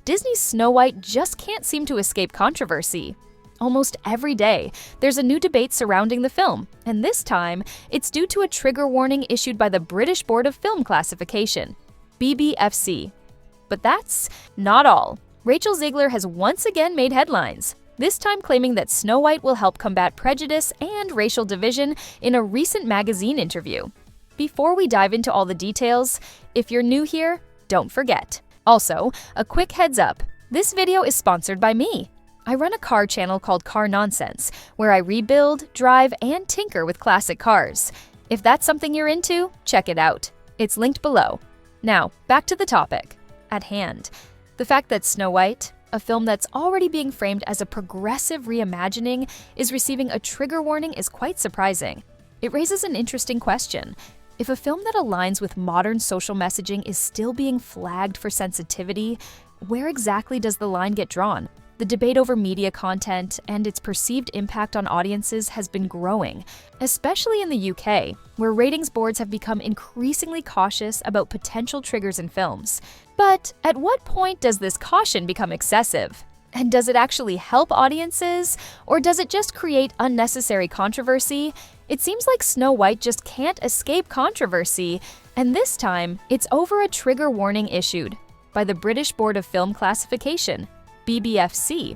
Disney's Snow White just can't seem to escape controversy. Almost every day, there's a new debate surrounding the film, and this time, it's due to a trigger warning issued by the British Board of Film Classification, BBFC. But that's not all. Rachel Zegler has once again made headlines, this time claiming that Snow White will help combat prejudice and racial division in a recent magazine interview. Before we dive into all the details, if you're new here, don't forget. Also, a quick heads up, this video is sponsored by me. I run a car channel called Car Nonsense, where I rebuild, drive, and tinker with classic cars. If that's something you're into, check it out. It's linked below. Now, back to the topic at hand. The fact that Snow White, a film that's already being framed as a progressive reimagining, is receiving a trigger warning is quite surprising. It raises an interesting question. If a film that aligns with modern social messaging is still being flagged for sensitivity, where exactly does the line get drawn? The debate over media content and its perceived impact on audiences has been growing, especially in the UK, where ratings boards have become increasingly cautious about potential triggers in films. But at what point does this caution become excessive? And does it actually help audiences, or does it just create unnecessary controversy? It seems like Snow White just can't escape controversy, and this time, it's over a trigger warning issued by the British Board of Film Classification, BBFC.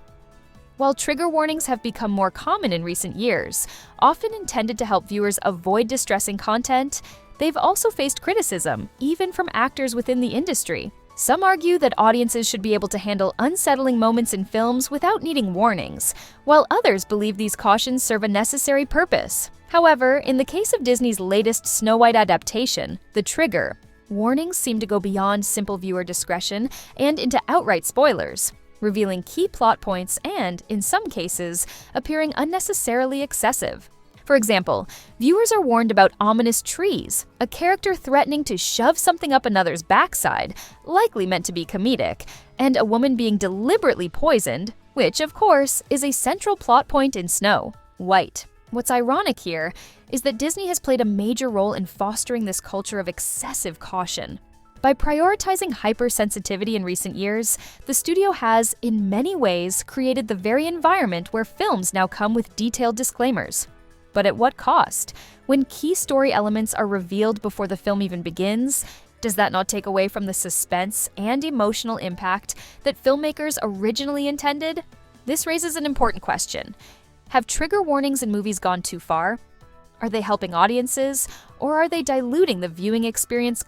While trigger warnings have become more common in recent years, often intended to help viewers avoid distressing content, they've also faced criticism, even from actors within the industry. Some argue that audiences should be able to handle unsettling moments in films without needing warnings, while others believe these cautions serve a necessary purpose. However, in the case of Disney's latest Snow White adaptation, The Trigger, warnings seem to go beyond simple viewer discretion and into outright spoilers, revealing key plot points and, in some cases, appearing unnecessarily excessive. For example, viewers are warned about ominous trees, a character threatening to shove something up another's backside, likely meant to be comedic, and a woman being deliberately poisoned, which, of course, is a central plot point in Snow White. What's ironic here is that Disney has played a major role in fostering this culture of excessive caution. By prioritizing hypersensitivity in recent years, the studio has, in many ways, created the very environment where films now come with detailed disclaimers. But at what cost? When key story elements are revealed before the film even begins, does that not take away from the suspense and emotional impact that filmmakers originally intended? This raises an important question. Have trigger warnings in movies gone too far? Are they helping audiences, or are they diluting the viewing experience?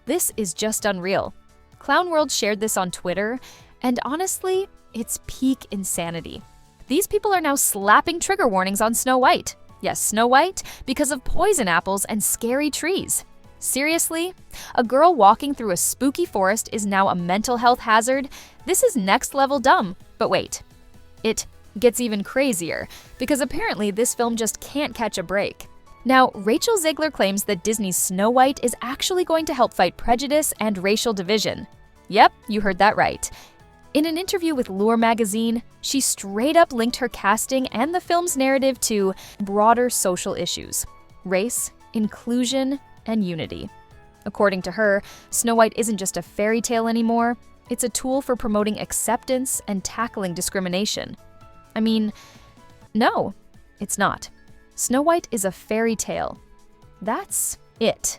This is just unreal. Clown World shared this on Twitter, and honestly, it's peak insanity. These people are now slapping trigger warnings on Snow White. Yes, Snow White, because of poison apples and scary trees. Seriously? A girl walking through a spooky forest is now a mental health hazard? This is next level dumb. But wait, it gets even crazier, because apparently this film just can't catch a break. Now, Rachel Zegler claims that Disney's Snow White is actually going to help fight prejudice and racial division. Yep, you heard that right. In an interview with Lure magazine, she straight up linked her casting and the film's narrative to broader social issues: race, inclusion, and unity. According to her, Snow White isn't just a fairy tale anymore, it's a tool for promoting acceptance and tackling discrimination. I mean, no, it's not. Snow White is a fairy tale. That's it.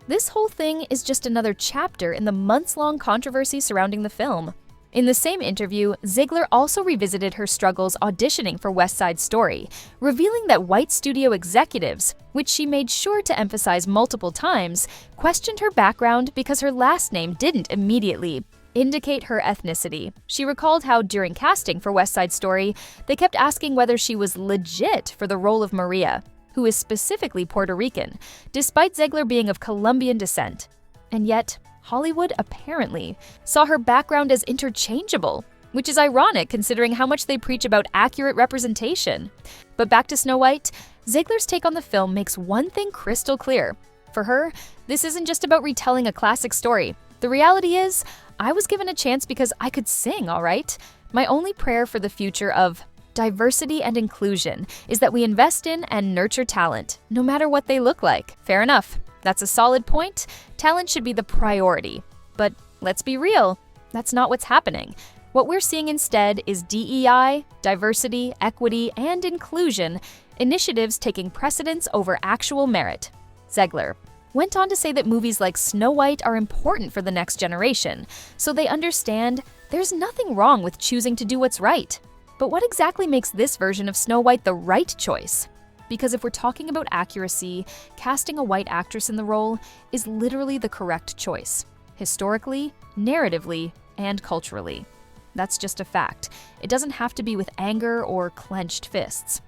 This whole thing is just another chapter in the months-long controversy surrounding the film. In the same interview, Zegler also revisited her struggles auditioning for West Side Story, revealing that white studio executives, which she made sure to emphasize multiple times, questioned her background because her last name didn't immediately indicate her ethnicity. She recalled how, during casting for West Side Story, they kept asking whether she was legit for the role of Maria, who is specifically Puerto Rican, despite Zegler being of Colombian descent. And yet, Hollywood apparently saw her background as interchangeable, which is ironic considering how much they preach about accurate representation. But back to Snow White, Zegler's take on the film makes one thing crystal clear. For her, this isn't just about retelling a classic story. The reality is, I was given a chance because I could sing, all right? My only prayer for the future of diversity and inclusion is that we invest in and nurture talent, no matter what they look like. Fair enough. That's a solid point. Talent should be the priority. But let's be real. That's not what's happening. What we're seeing instead is DEI, diversity, equity, and inclusion initiatives taking precedence over actual merit. Zegler went on to say that movies like Snow White are important for the next generation, so they understand there's nothing wrong with choosing to do what's right. But what exactly makes this version of Snow White the right choice? Because if we're talking about accuracy, casting a white actress in the role is literally the correct choice. Historically, narratively, and culturally. That's just a fact. It doesn't have to be with anger or clenched fists.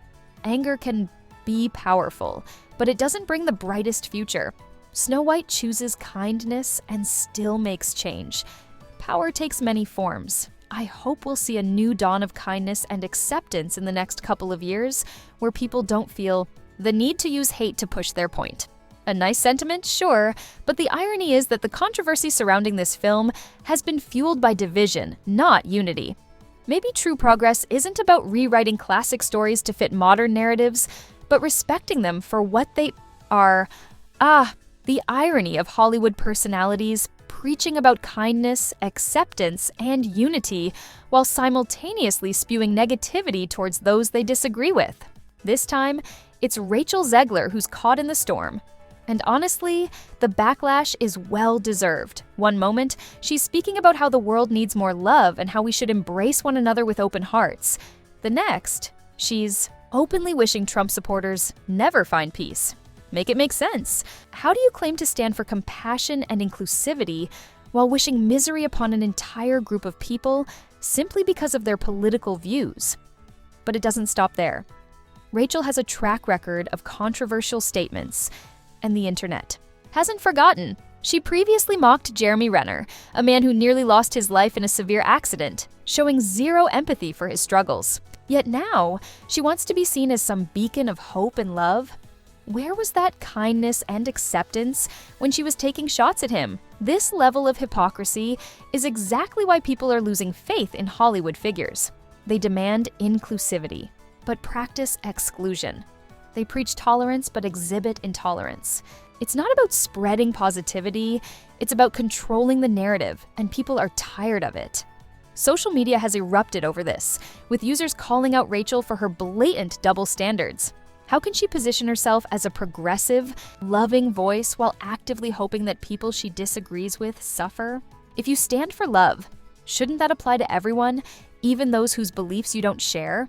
Anger can be powerful, but it doesn't bring the brightest future. Snow White chooses kindness and still makes change. Power takes many forms. I hope we'll see a new dawn of kindness and acceptance in the next couple of years, where people don't feel the need to use hate to push their point. A nice sentiment, sure, but the irony is that the controversy surrounding this film has been fueled by division, not unity. Maybe true progress isn't about rewriting classic stories to fit modern narratives, but respecting them for what they are. The irony of Hollywood personalities preaching about kindness, acceptance, and unity while simultaneously spewing negativity towards those they disagree with. This time, it's Rachel Zegler who's caught in the storm. And honestly, the backlash is well-deserved. One moment, she's speaking about how the world needs more love and how we should embrace one another with open hearts. The next, she's openly wishing Trump supporters never find peace. Make it make sense. How do you claim to stand for compassion and inclusivity while wishing misery upon an entire group of people simply because of their political views? But it doesn't stop there. Rachel has a track record of controversial statements, and the internet hasn't forgotten. She previously mocked Jeremy Renner, a man who nearly lost his life in a severe accident, showing zero empathy for his struggles. Yet now, she wants to be seen as some beacon of hope and love. Where was that kindness and acceptance when she was taking shots at him? This level of hypocrisy is exactly why people are losing faith in Hollywood figures. They demand inclusivity, but practice exclusion. They preach tolerance but exhibit intolerance. It's not about spreading positivity, it's about controlling the narrative, and people are tired of it. Social media has erupted over this, with users calling out Rachel for her blatant double standards. How can she position herself as a progressive, loving voice while actively hoping that people she disagrees with suffer? If you stand for love, shouldn't that apply to everyone, even those whose beliefs you don't share?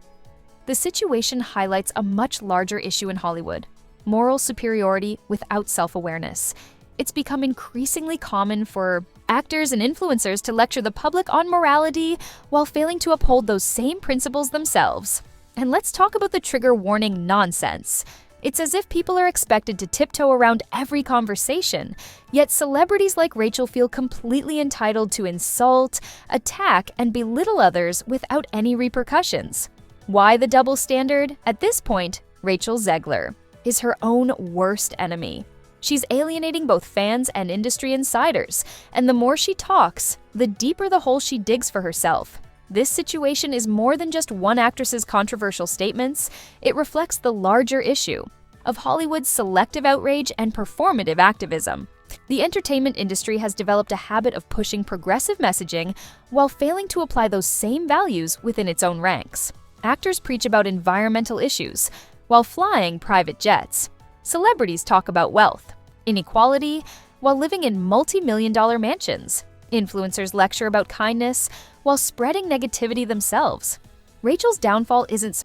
The situation highlights a much larger issue in Hollywood: moral superiority without self-awareness. It's become increasingly common for actors and influencers to lecture the public on morality while failing to uphold those same principles themselves. And let's talk about the trigger warning nonsense. It's as if people are expected to tiptoe around every conversation, yet celebrities like Rachel feel completely entitled to insult, attack, and belittle others without any repercussions. Why the double standard? At this point, Rachel Zegler is her own worst enemy. She's alienating both fans and industry insiders, and the more she talks, the deeper the hole she digs for herself. This situation is more than just one actress's controversial statements. It reflects the larger issue of Hollywood's selective outrage and performative activism. The entertainment industry has developed a habit of pushing progressive messaging while failing to apply those same values within its own ranks. Actors preach about environmental issues while flying private jets. Celebrities talk about wealth, inequality, while living in multi-million-dollar mansions. Influencers lecture about kindness while spreading negativity themselves. Rachel's downfall isn't